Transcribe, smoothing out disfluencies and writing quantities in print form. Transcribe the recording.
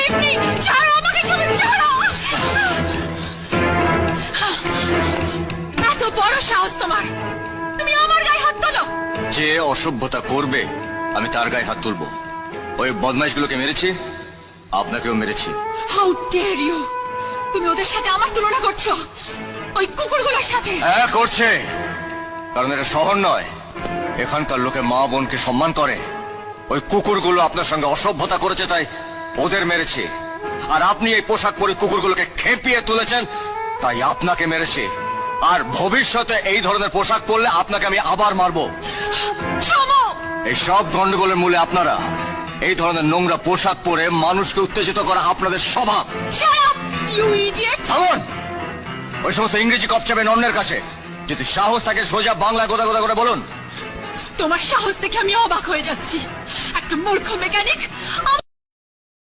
leave me! ছাড়ো আমাকে, স্বামী, ছাড়ো! এত বড় সাহস তোমার! তুমি আমার গায়ে হাত তোলো! যে অসভ্যতা করবে আমি তার গায়ে হাত তুলবো। ওই বদমাইশগুলোকে মেরেছি, আপনাকেও মেরেছি। How dare you! তুমি ওদের সাথে আমার তুলনা করছো, ওই কুকুরগুলোর সাথে। হ্যাঁ করছে, কারণ এটা শহর নয়, এখানকার লোকে মা বোনকে সম্মান করে। ওই কুকুরগুলো আপনার সঙ্গে অসভ্যতা করেছে তাই ওদের মেরেছে, আর আপনি এই পোশাক পরে কুকুরগুলোকে খেপিয়ে তুলেছেন তাই আপনাকে মেরেছে। আর ভবিষ্যতে এই ধরনের পোশাক পরলে আপনাকে আমি আবার মারবো। থামো! এই সব গন্ডগোলের মূলে আপনারা। এই ধরনের নোংরা পোশাক পরে মানুষকে উত্তেজিত করা আপনাদের স্বভাব। Shut up, you idiot! থামুন! ওই সমস্ত ইংরেজি কপচাবেন অন্যের কাছে, যদি সাহস থাকে সোজা বাংলা গোদা গোদা করে বলুন। তোমার সাহস দেখে আমি অবাক হয়ে যাচ্ছি। একটা মূর্খ মেকানিক